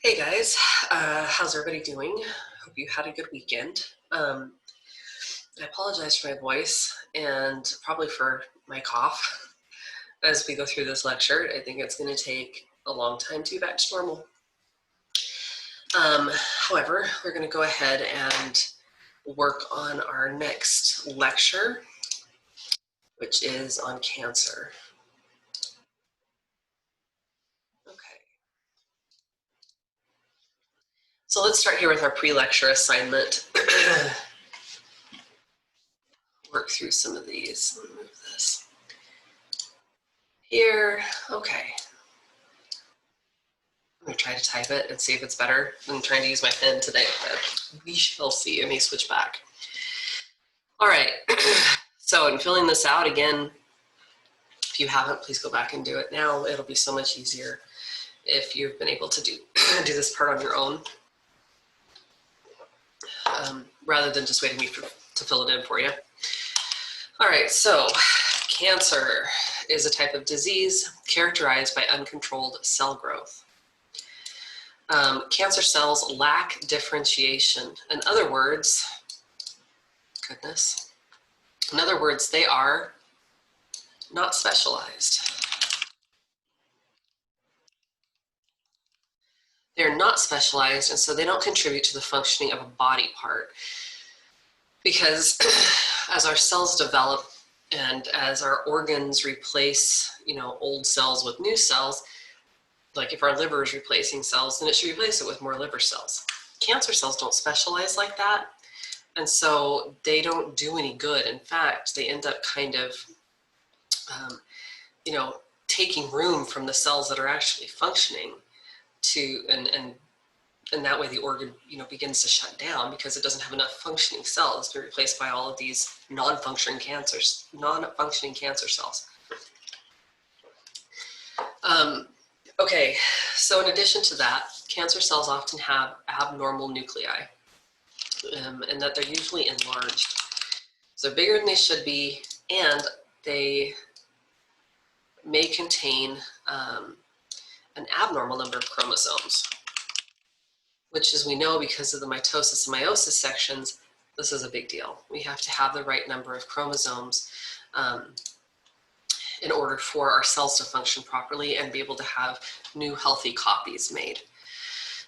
Hey guys, how's everybody doing? Hope you had a good weekend. I apologize for my voice and probably for my cough as we go through this lecture. I think it's going to take a long time to be back to normal. However, we're going to go ahead and work on our next lecture, which is on cancer. Okay. So let's start here with our pre-lecture assignment. Work through some of these. Move this here. Okay. I'm gonna try to type it and see if it's better. I'm trying to use my pen today, but we shall see. I may switch back. All right, so I'm filling this out again. If you haven't, please go back and do it now. It'll be so much easier if you've been able to do this part on your own, rather than just waiting to fill it in for you. All right, so cancer is a type of disease characterized by uncontrolled cell growth. Cancer cells lack differentiation. In other words, they are not specialized. They're not specialized, and so they don't contribute to the functioning of a body part. Because as our cells develop and as our organs replace, old cells with new cells, like if our liver is replacing cells, then it should replace it with more liver cells. Cancer cells don't specialize like that, and so they don't do any good. In fact, they end up kind of, taking room from the cells that are actually functioning and that way the organ, begins to shut down because it doesn't have enough functioning cells to be replaced by all of these non-functioning cancer cells. Okay, so in addition to that, cancer cells often have abnormal nuclei, and that they're usually enlarged. So they're bigger than they should be, and they may contain an abnormal number of chromosomes, which, as we know, because of the mitosis and meiosis sections, this is a big deal. We have to have the right number of chromosomes in order for our cells to function properly and be able to have new healthy copies made.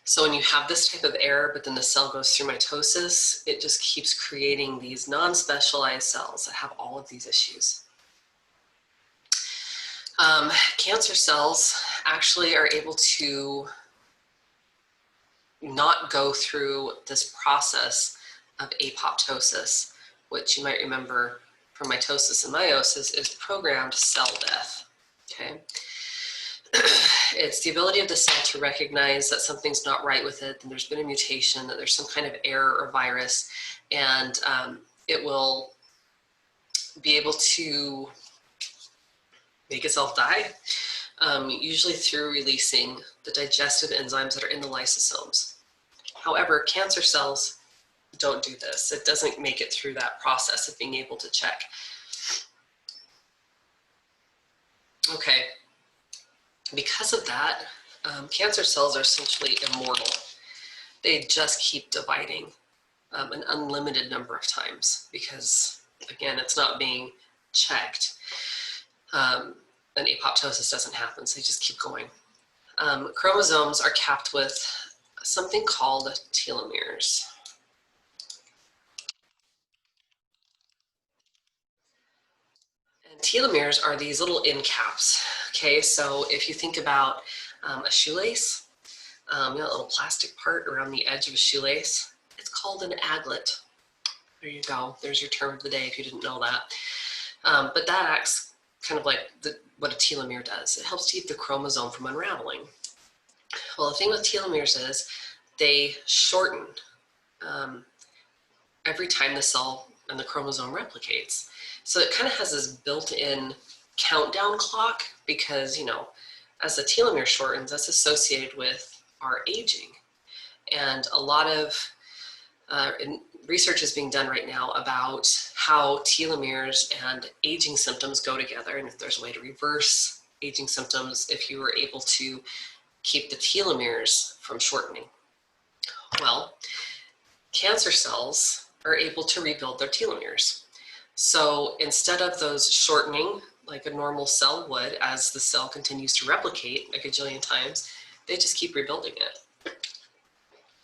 So when you have this type of error, but then the cell goes through mitosis, it just keeps creating these non-specialized cells that have all of these issues. Cancer cells actually are able to not go through this process of apoptosis, which you might remember from mitosis and meiosis is programmed cell death, okay? It's the ability of the cell to recognize that something's not right with it, and there's been a mutation, that there's some kind of error or virus, and it will be able to make itself die, usually through releasing the digestive enzymes that are in the lysosomes. However, cancer cells don't do this. It doesn't make it through that process of being able to check. Okay, because of that, cancer cells are essentially immortal. They just keep dividing an unlimited number of times because, again, it's not being checked. And apoptosis doesn't happen, so they just keep going. Chromosomes are capped with something called telomeres. And telomeres are these little end caps. Okay, so if you think about a shoelace, that little plastic part around the edge of a shoelace, it's called an aglet. There you go. There's your term of the day if you didn't know that. But that acts kind of like what a telomere does. It helps to keep the chromosome from unraveling. Well, the thing with telomeres is they shorten every time the cell and the chromosome replicates. So it kind of has this built-in countdown clock because, as the telomere shortens, that's associated with our aging. And a lot of research is being done right now about how telomeres and aging symptoms go together, and if there's a way to reverse aging symptoms if you were able to keep the telomeres from shortening. Well, cancer cells are able to rebuild their telomeres. So instead of those shortening like a normal cell would as the cell continues to replicate a gajillion times, they just keep rebuilding it.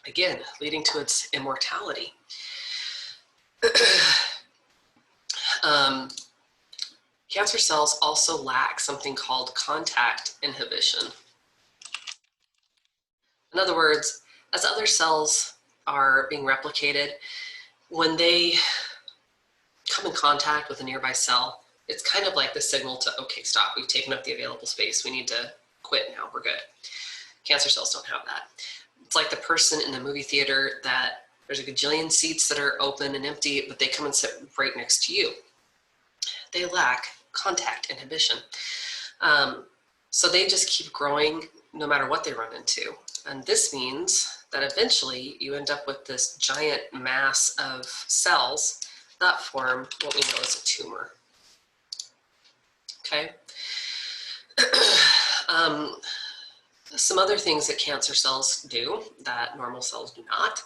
Again, leading to its immortality. Cancer cells also lack something called contact inhibition. In other words, as other cells are being replicated, when they come in contact with a nearby cell, it's kind of like the signal to, okay, stop, we've taken up the available space, we need to quit now, we're good. Cancer cells don't have that. It's like the person in the movie theater that there's a gajillion seats that are open and empty, but they come and sit right next to you. They lack contact inhibition. So they just keep growing no matter what they run into. And this means that eventually you end up with this giant mass of cells that form what we know as a tumor. Okay. Some other things that cancer cells do that normal cells do not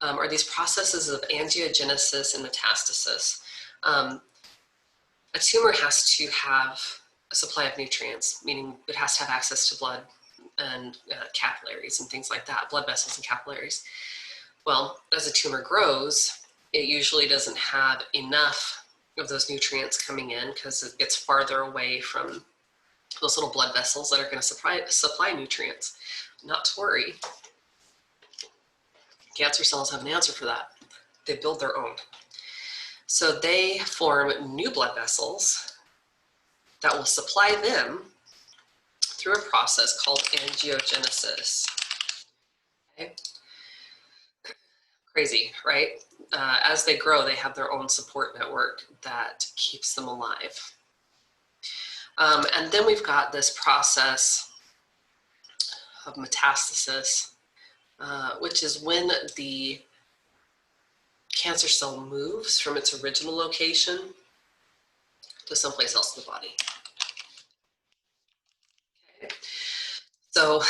are these processes of angiogenesis and metastasis. A tumor has to have a supply of nutrients, meaning it has to have access to blood and capillaries and things like that, blood vessels and capillaries. Well, as a tumor grows, it usually doesn't have enough of those nutrients coming in because it gets farther away from those little blood vessels that are going to supply nutrients. Not to worry. Cancer cells have an answer for that. They build their own. So they form new blood vessels that will supply them through a process called angiogenesis. Okay. Crazy, right? As they grow, they have their own support network that keeps them alive. And then we've got this process of metastasis, which is when the cancer cell moves from its original location to someplace else in the body. Okay. So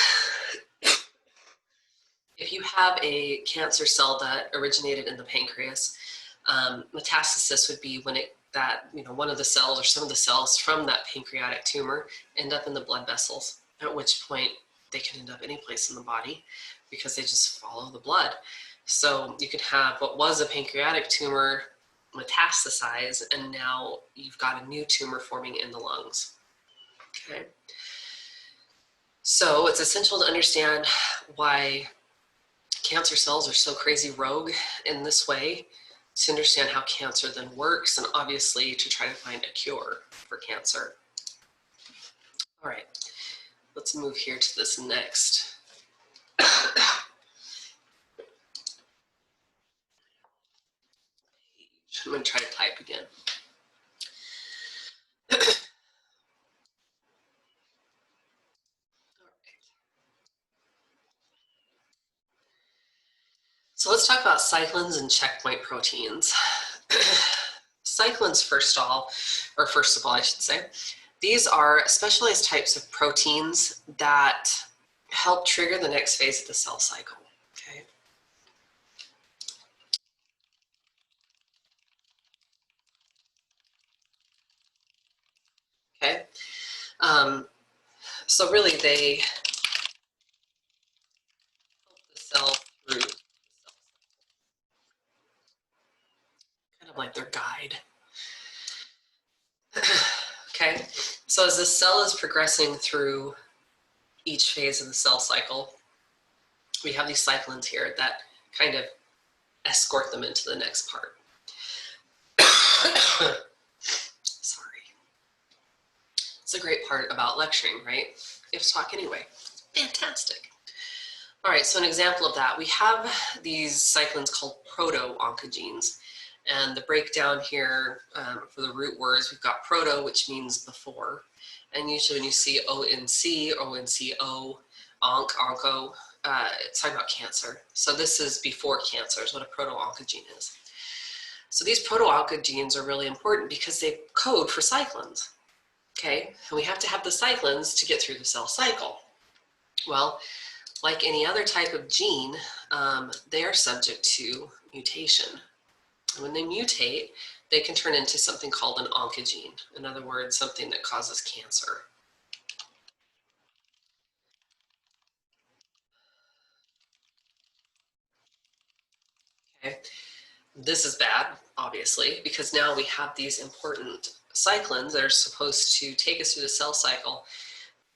if you have a cancer cell that originated in the pancreas, metastasis would be when one of the cells or some of the cells from that pancreatic tumor end up in the blood vessels, at which point they can end up any place in the body because they just follow the blood. So you could have what was a pancreatic tumor metastasize, and now you've got a new tumor forming in the lungs. Okay. So it's essential to understand why cancer cells are so crazy rogue in this way, to understand how cancer then works, and obviously to try to find a cure for cancer. All right, let's move here to this next. I'm going to try to type again. So let's talk about cyclins and checkpoint proteins. Cyclins, first of all, I should say, these are specialized types of proteins that help trigger the next phase of the cell cycle. Okay. Okay. So really, they help the cell through the cell, kind of like their guide. Okay. So as the cell is progressing through each phase of the cell cycle, we have these cyclins here that kind of escort them into the next part. Sorry. It's a great part about lecturing, right? You have to talk anyway. Fantastic. All right, so an example of that, we have these cyclins called proto-oncogenes. And the breakdown here for the root words, we've got proto, which means before. And usually when you see ONC or ONCO, onco, it's talking about cancer. So this is before cancer is what a proto-oncogene is. So these proto-oncogenes are really important because they code for cyclins. Okay, and we have to have the cyclins to get through the cell cycle. Well, like any other type of gene, they are subject to mutation. And when they mutate, they can turn into something called an oncogene. In other words, something that causes cancer. Okay. This is bad, obviously, because now we have these important cyclins that are supposed to take us through the cell cycle,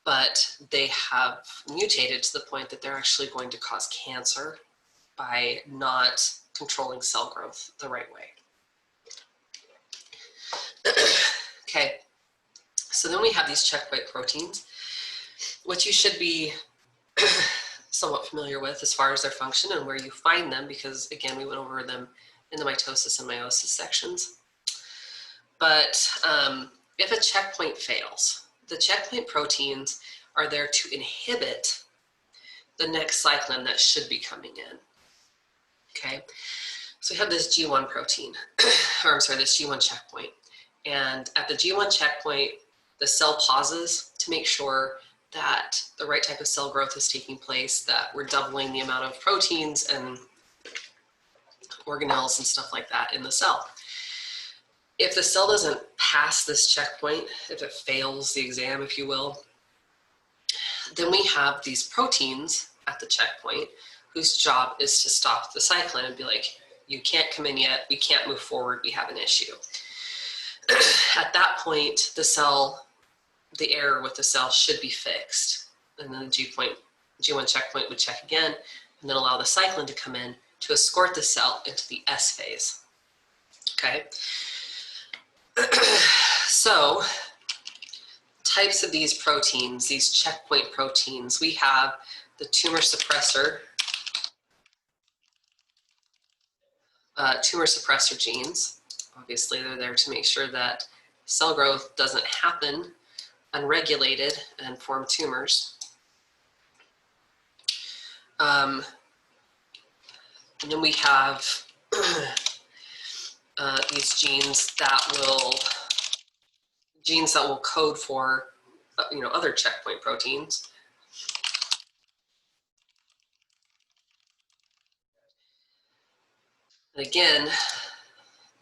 but they have mutated to the point that they're actually going to cause cancer by not controlling cell growth the right way. Okay, so then we have these checkpoint proteins, which you should be somewhat familiar with as far as their function and where you find them, because again, we went over them in the mitosis and meiosis sections. But if a checkpoint fails, the checkpoint proteins are there to inhibit the next cyclin that should be coming in. Okay, so we have this G1 protein, or I'm sorry, this G1 checkpoint. And at the G1 checkpoint, the cell pauses to make sure that the right type of cell growth is taking place, that we're doubling the amount of proteins and organelles and stuff like that in the cell. If the cell doesn't pass this checkpoint, if it fails the exam, if you will, then we have these proteins at the checkpoint whose job is to stop the cyclin and be like, you can't come in yet, we can't move forward, we have an issue. At that point, the cell, the error with the cell should be fixed. And then the G1 checkpoint would check again and then allow the cyclin to come in to escort the cell into the S phase. Okay. So, types of these proteins, these checkpoint proteins, we have the tumor suppressor genes. Obviously, they're there to make sure that cell growth doesn't happen unregulated and form tumors. And then we have these genes that will code for other checkpoint proteins. And again,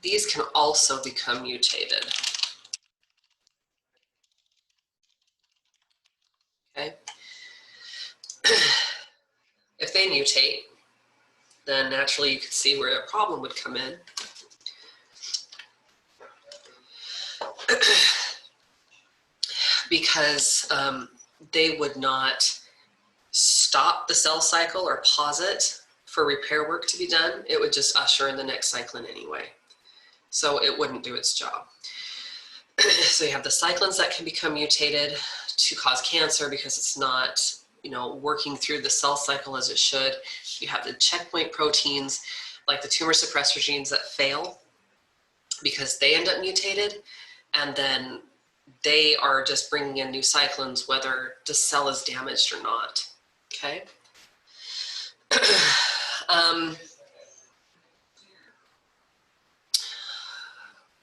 these can also become mutated. Okay. If they mutate, then naturally you could see where a problem would come in. Because they would not stop the cell cycle or pause it for repair work to be done. It would just usher in the next cyclin anyway. So it wouldn't do its job. So you have the cyclins that can become mutated to cause cancer because it's not, working through the cell cycle as it should. You have the checkpoint proteins, like the tumor suppressor genes, that fail because they end up mutated, and then they are just bringing in new cyclins whether the cell is damaged or not. Okay.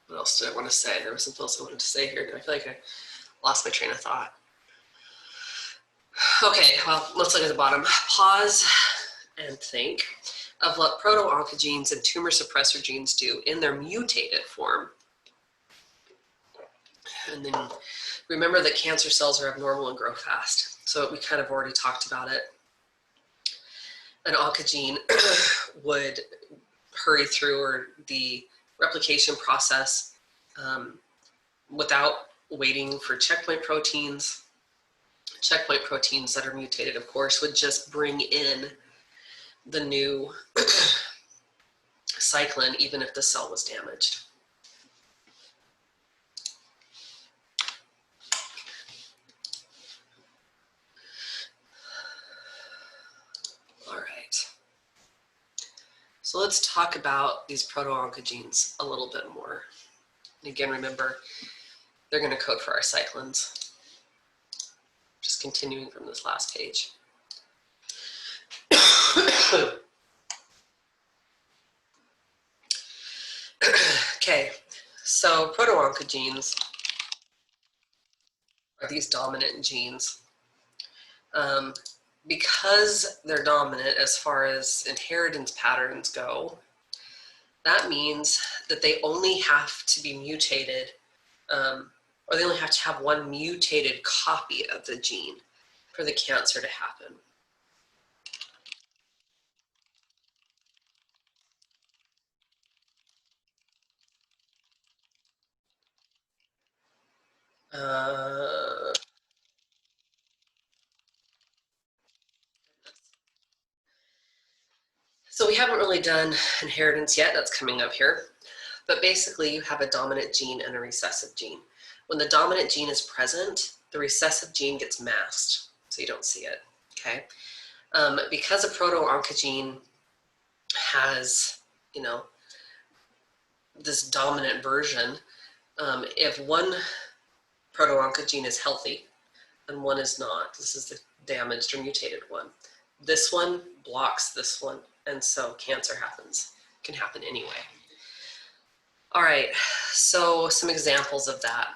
What else did I want to say? There was something else I wanted to say here. I feel like I lost my train of thought. Okay, well, let's look at the bottom. Pause and think of what proto-oncogenes and tumor suppressor genes do in their mutated form. And then remember that cancer cells are abnormal and grow fast. So we kind of already talked about it. An oncogene would hurry through the replication process without waiting for checkpoint proteins. Checkpoint proteins that are mutated, of course, would just bring in the new cyclin even if the cell was damaged. All right. So let's talk about these proto-oncogenes a little bit more. And again, remember, they're going to code for our cyclins. Just continuing from this last page. Okay, so proto-oncogenes are these dominant genes. because they're dominant as far as inheritance patterns go, that means that they only have to be mutated, or they only have to have one mutated copy of the gene for the cancer to happen. So we haven't really done inheritance yet. That's coming up here. But basically, you have a dominant gene and a recessive gene. When the dominant gene is present, the recessive gene gets masked, so you don't see it, okay? Because a proto-oncogene has, this dominant version, if one proto-oncogene is healthy and one is not, this is the damaged or mutated one, this one blocks this one, and so cancer can happen anyway. All right, so some examples of that.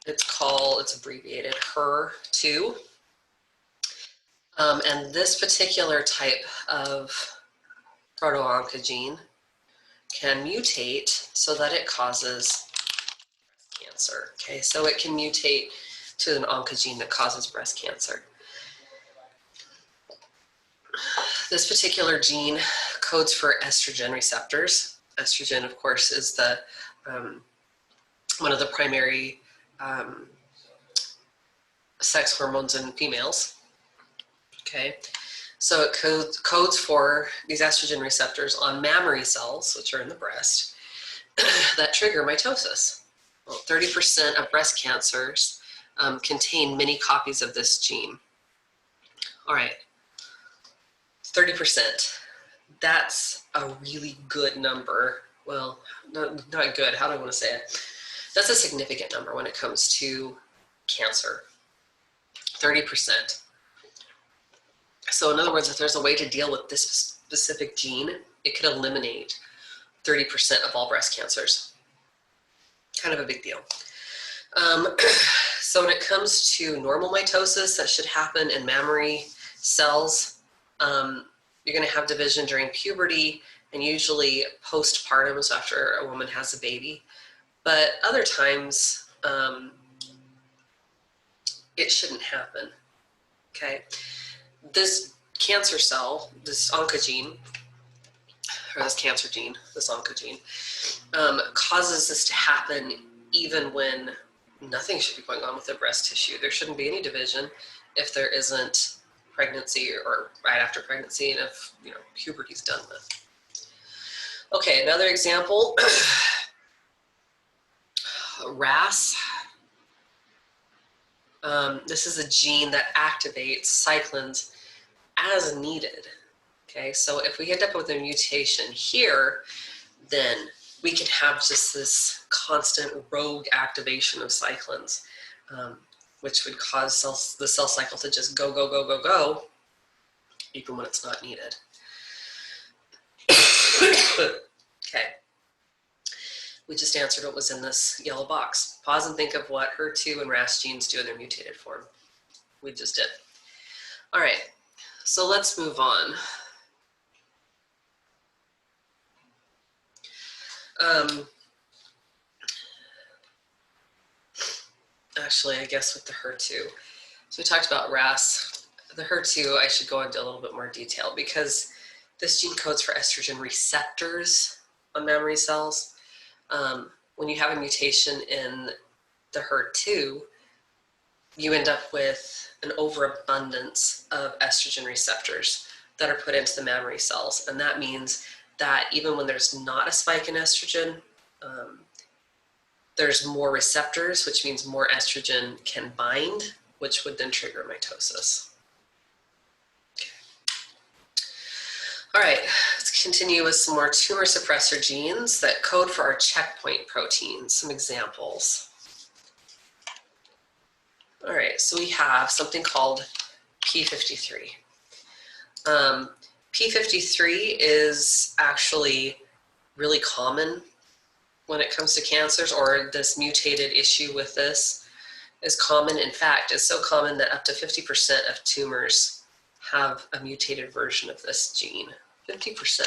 It's abbreviated HER2. And this particular type of proto-oncogene can mutate so that it causes cancer. Okay, so it can mutate to an oncogene that causes breast cancer. This particular gene codes for estrogen receptors. Estrogen, of course, is the one of the primary sex hormones in females. Okay, so it codes for these estrogen receptors on mammary cells, which are in the breast, that trigger mitosis. Well, 30% of breast cancers contain many copies of this gene. All right, 30%. That's a really good number. Well, not good, how do I want to say it? That's a significant number when it comes to cancer, 30%. So in other words, if there's a way to deal with this specific gene, it could eliminate 30% of all breast cancers. Kind of a big deal. So when it comes to normal mitosis, that should happen in mammary cells. You're going to have division during puberty and usually postpartum, so after a woman has a baby. But other times, it shouldn't happen, okay? This cancer cell, this oncogene, or this cancer gene, this oncogene, causes this to happen even when nothing should be going on with the breast tissue. There shouldn't be any division if there isn't pregnancy or right after pregnancy and if puberty's done with. Okay, another example, RAS. This is a gene that activates cyclins as needed. Okay, so if we end up with a mutation here, then we can have just this constant rogue activation of cyclins, which would cause the cell cycle to just go, go, go, go, go, even when it's not needed. Okay. We just answered what was in this yellow box. Pause and think of what HER2 and RAS genes do in their mutated form. We just did. All right, so let's move on. Actually, I guess with the HER2. So we talked about RAS. The HER2, I should go into a little bit more detail because this gene codes for estrogen receptors on mammary cells. When you have a mutation in the HER2, you end up with an overabundance of estrogen receptors that are put into the mammary cells. And that means that even when there's not a spike in estrogen, there's more receptors, which means more estrogen can bind, which would then trigger mitosis. Okay. All right, let's continue with some more tumor suppressor genes that code for our checkpoint proteins, some examples. All right, so we have something called P53. P53 is actually really common when it comes to cancers, or this mutated issue with this is common. In fact, it's so common that up to 50% of tumors have a mutated version of this gene. 50%.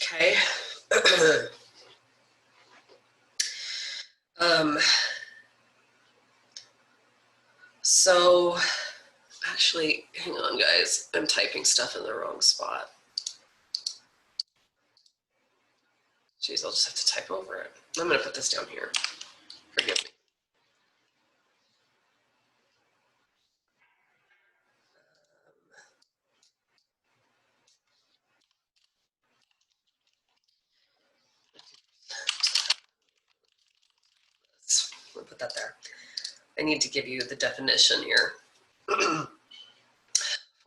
Okay. So actually, hang on guys, I'm typing stuff in the wrong spot. Jeez, I'll just have to type over it. I'm gonna put this down here. Forgive me. I'll put that there. I need to give you the definition here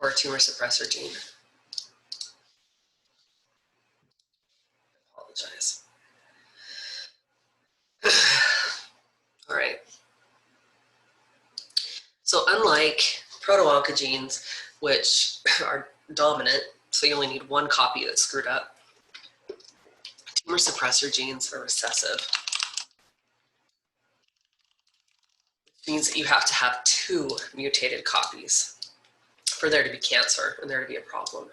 for a tumor suppressor gene. I apologize. All right. So unlike proto-oncogenes, which are dominant, so you only need one copy that's screwed up, tumor suppressor genes are recessive. It means that you have to have two mutated copies for there to be cancer and there to be a problem.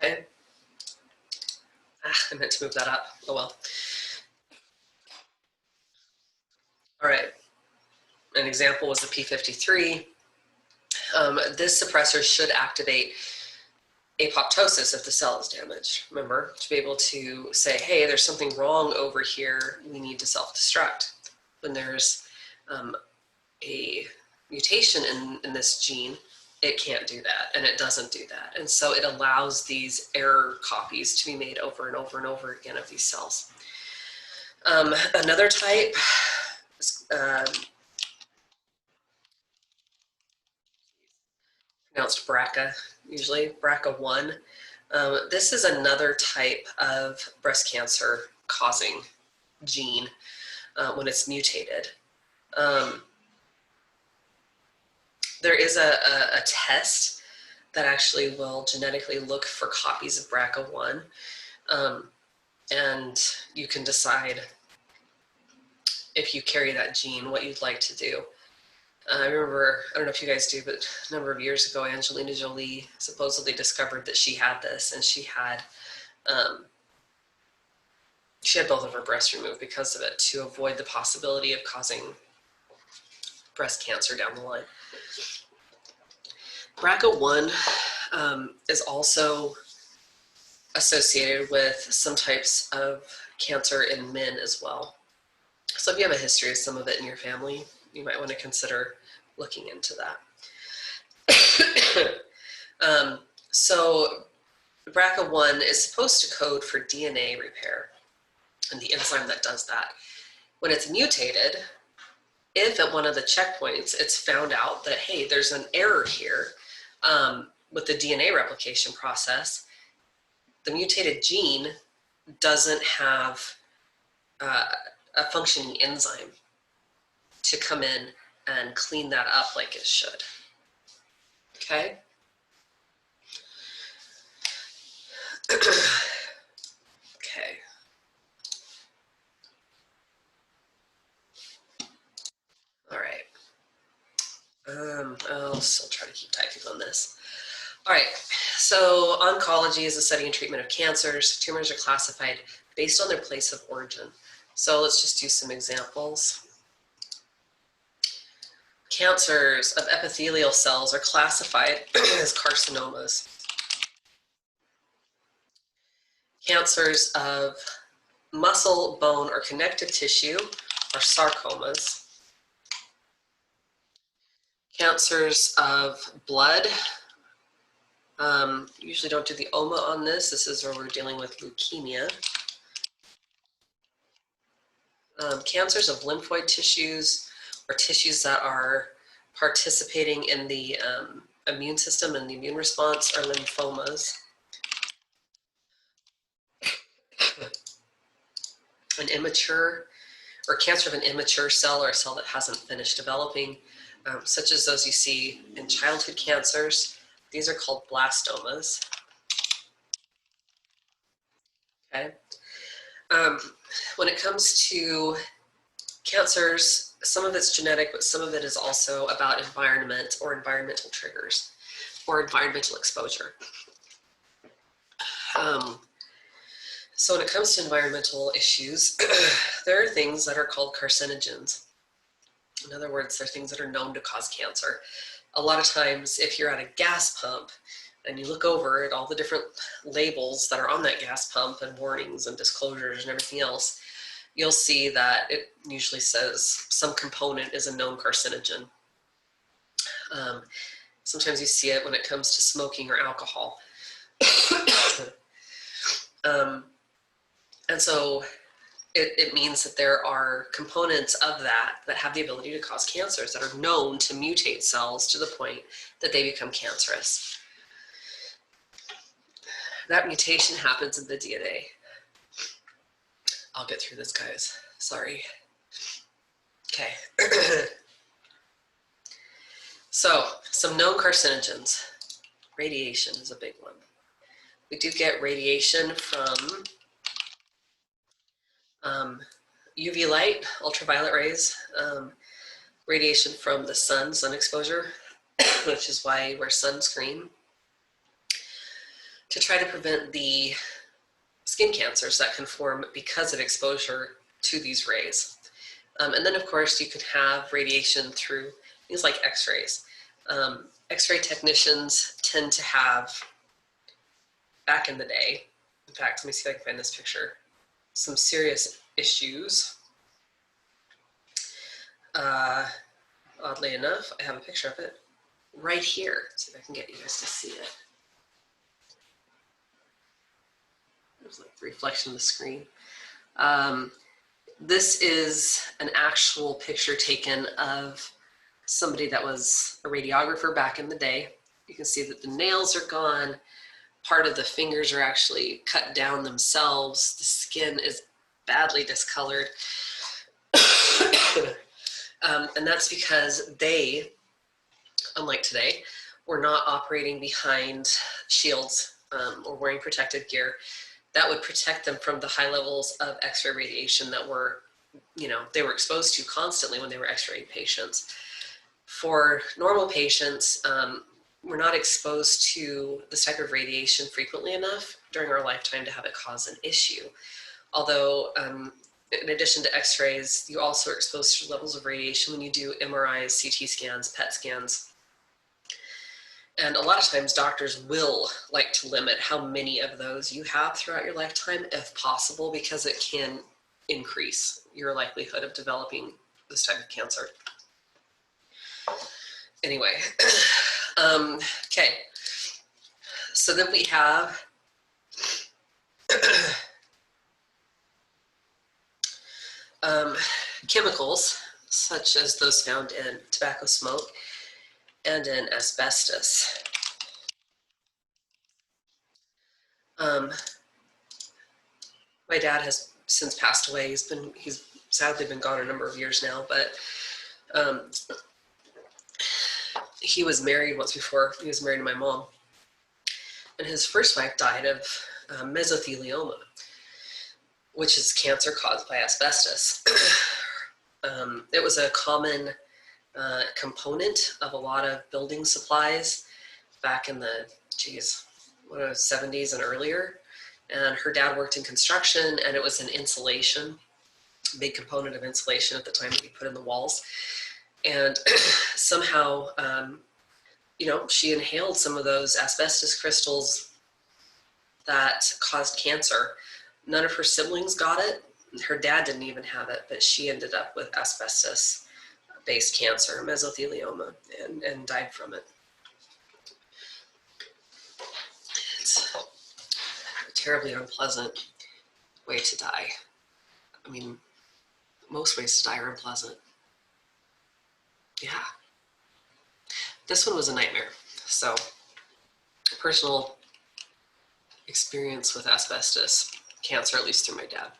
Okay. I meant to move that up. Oh well. All right. An example was the P53. This suppressor should activate apoptosis if the cell is damaged. Remember, to be able to say, hey, there's something wrong over here, we need to self-destruct. When there's a mutation in this gene, it can't do that, and it doesn't do that. And so it allows these error copies to be made over and over and over again of these cells. Another type is pronounced BRCA, usually, BRCA1. This is another type of breast cancer causing gene when it's mutated. There is a test that actually will genetically look for copies of BRCA1, and you can decide if you carry that gene, what you'd like to do. I remember, I don't know if you guys do, but a number of years ago, Angelina Jolie supposedly discovered that she had this, and she had both of her breasts removed because of it to avoid the possibility of causing breast cancer down the line. BRCA1 is also associated with some types of cancer in men as well. So if you have a history of some of it in your family, you might want to consider looking into that. So BRCA1 is supposed to code for DNA repair and the enzyme that does that. When it's mutated, if at one of the checkpoints it's found out that, hey, there's an error here with the DNA replication process, the mutated gene doesn't have a functioning enzyme to come in and clean that up like it should. Okay? Okay. All right. I'll still try to keep typing on this. All right, so oncology is the study and treatment of cancers. Tumors are classified based on their place of origin. So let's just do some examples. Cancers of epithelial cells are classified as carcinomas. Cancers of muscle, bone, or connective tissue are sarcomas. Cancers of blood, usually don't do the OMA on this. This is where we're dealing with leukemia. Cancers of lymphoid tissues or tissues that are participating in the immune system and the immune response are lymphomas. An immature or cancer of an immature cell or a cell that hasn't finished developing, such as those you see in childhood cancers. These are called blastomas. Okay. When it comes to cancers, some of it's genetic, but some of it is also about environment or environmental triggers or environmental exposure. So when it comes to environmental issues, there are things that are called carcinogens. In other words, they're things that are known to cause cancer. A lot of times, if you're at a gas pump and you look over at all the different labels that are on that gas pump and warnings and disclosures and everything else, you'll see that it usually says some component is a known carcinogen. Sometimes you see it when it comes to smoking or alcohol. And so it means that there are components of that have the ability to cause cancers that are known to mutate cells to the point that they become cancerous. That mutation happens in the DNA. I'll get through this, guys. Sorry. Okay. So, some known carcinogens. Radiation is a big one. We do get radiation from UV light, ultraviolet rays, radiation from the sun exposure, which is why we wear sunscreen, to try to prevent the skin cancers that can form because of exposure to these rays. And then, of course, you can have radiation through things like x-rays. X-ray technicians tend to have, back in the day, in fact, let me see if I can find this picture, some serious issues. Oddly enough, I have a picture of it right here. See if I can get you guys to see it. There's like the reflection of the screen. This is an actual picture taken of somebody that was a radiographer back in the day. You can see that the nails are gone. Part of the fingers are actually cut down themselves. The skin is badly discolored. And that's because they, unlike today, were not operating behind shields or wearing protective gear that would protect them from the high levels of X-ray radiation that were, they were exposed to constantly when they were X-ray patients. For normal patients, we're not exposed to this type of radiation frequently enough during our lifetime to have it cause an issue. Although, in addition to X-rays, you also are exposed to levels of radiation when you do MRIs, CT scans, PET scans. And a lot of times doctors will like to limit how many of those you have throughout your lifetime, if possible, because it can increase your likelihood of developing this type of cancer. Anyway, okay. So then we have chemicals, such as those found in tobacco smoke and in asbestos. My dad has since passed away. He's sadly been gone a number of years now, but he was married once before. He was married to my mom, and his first wife died of mesothelioma, which is cancer caused by asbestos. It was a common component of a lot of building supplies back in the 70s and earlier. And her dad worked in construction, and it was an insulation, big component of insulation at the time that we put in the walls. And somehow, she inhaled some of those asbestos crystals that caused cancer. None of her siblings got it. Her dad didn't even have it, but she ended up with asbestos-based cancer, mesothelioma, and died from it. It's a terribly unpleasant way to die. I mean, most ways to die are unpleasant. Yeah. This one was a nightmare. So, personal experience with asbestos cancer, at least through my dad.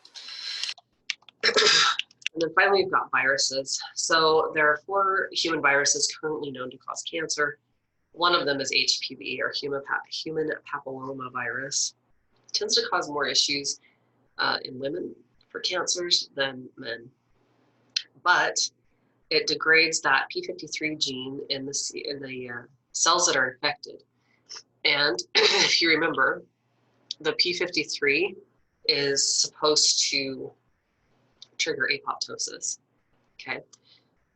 And then finally, we've got viruses. So there are 4 human viruses currently known to cause cancer. One of them is HPV, or human papilloma virus. It tends to cause more issues in women for cancers than men. But it degrades that p53 gene in the cells that are infected. And if you remember, the p53 is supposed to trigger apoptosis, okay?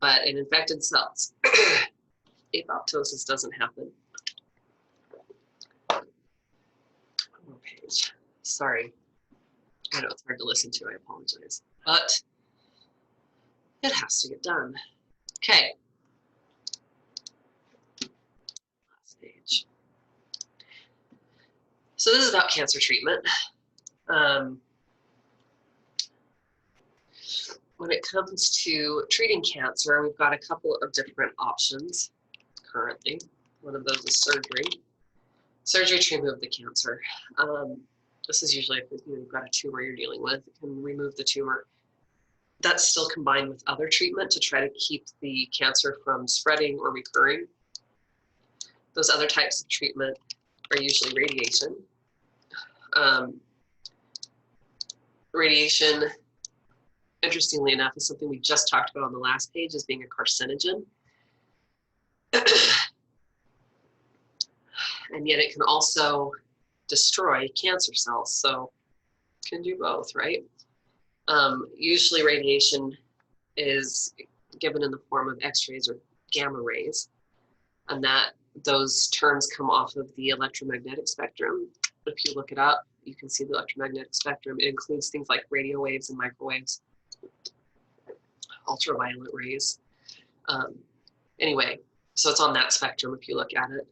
But in infected cells, apoptosis doesn't happen. One more page. Sorry. I know it's hard to listen to, I apologize. But it has to get done. Okay. Last page. So this is about cancer treatment. When it comes to treating cancer, we've got a couple of different options currently. One of those is surgery. Surgery to remove the cancer. This is usually if you've got a tumor you're dealing with, it can remove the tumor. That's still combined with other treatment to try to keep the cancer from spreading or recurring. Those other types of treatment are usually radiation. Radiation, interestingly enough, is something we just talked about on the last page as being a carcinogen. And yet it can also destroy cancer cells, so it can do both, right? Usually radiation is given in the form of X-rays or gamma rays, and that those terms come off of the electromagnetic spectrum. If you look it up, you can see the electromagnetic spectrum. It includes things like radio waves and microwaves, ultraviolet rays. Anyway, so it's on that spectrum if you look at it.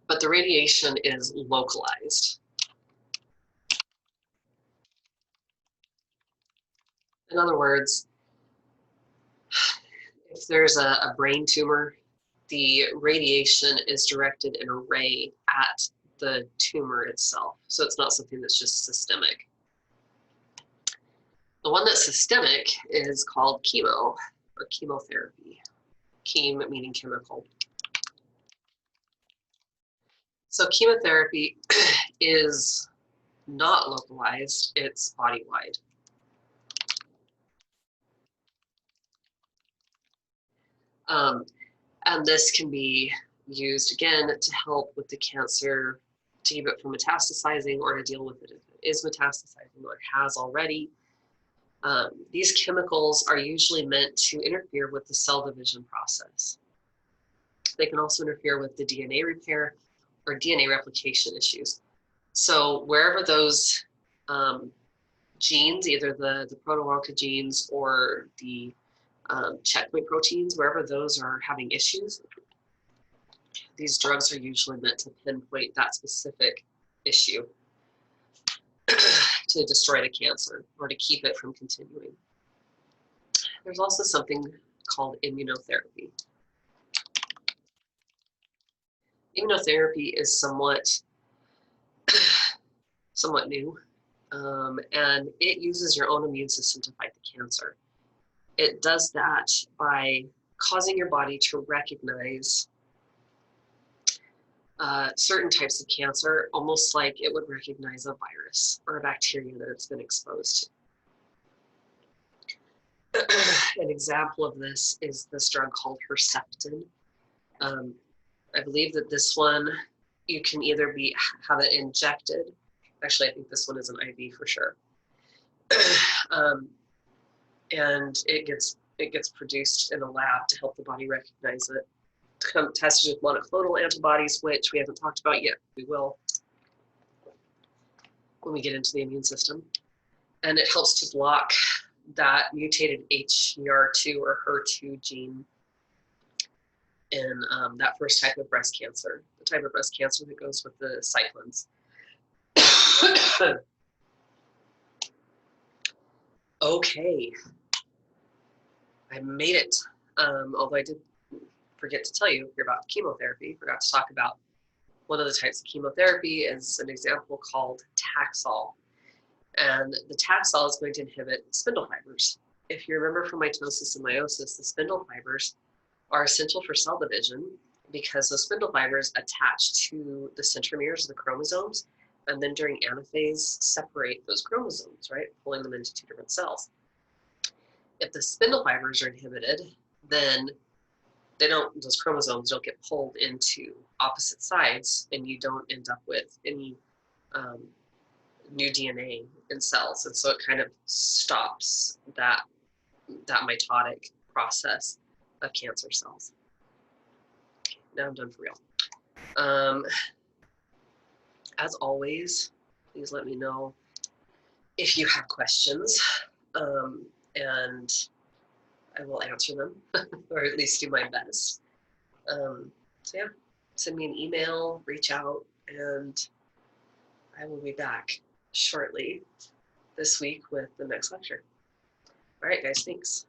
But the radiation is localized. In other words, if there's a brain tumor, the radiation is directed in a ray at the tumor itself. So it's not something that's just systemic. The one that's systemic is called chemo or chemotherapy. Chem meaning chemical. So chemotherapy is not localized, it's body-wide. And this can be used again to help with the cancer, to keep it from metastasizing or to deal with it if it is metastasizing or it has already. These chemicals are usually meant to interfere with the cell division process. They can also interfere with the DNA repair or DNA replication issues. So wherever those genes, either the proto-oncogenes or the checkpoint proteins, wherever those are having issues, these drugs are usually meant to pinpoint that specific issue to destroy the cancer or to keep it from continuing. There's also something called immunotherapy. Immunotherapy is somewhat new, and it uses your own immune system to fight the cancer. It does that by causing your body to recognize certain types of cancer, almost like it would recognize a virus or a bacteria that it's been exposed to. An example of this is this drug called Herceptin. I believe that this one, you can either have it injected. Actually, I think this one is an IV for sure. And it gets produced in a lab to help the body recognize it. Tested with monoclonal antibodies, which we haven't talked about yet. We will when we get into the immune system. And it helps to block that mutated HER2 or HER2 gene in that first type of breast cancer, the type of breast cancer that goes with the cyclins. Okay, I made it. Although I did forget to tell you here about chemotherapy, forgot to talk about one of the types of chemotherapy is an example called Taxol. And the Taxol is going to inhibit spindle fibers. If you remember from mitosis and meiosis, the spindle fibers are essential for cell division because those spindle fibers attach to the centromeres of the chromosomes, and then during anaphase separate those chromosomes, right, pulling them into two different cells. If the spindle fibers are inhibited, then those chromosomes don't get pulled into opposite sides, and you don't end up with any new DNA in cells. And so it kind of stops that mitotic process of cancer cells. Now I'm done for real. As always, please let me know if you have questions, and I will answer them, or at least do my best. So yeah, send me an email, reach out, and I will be back shortly this week with the next lecture. All right, guys, thanks.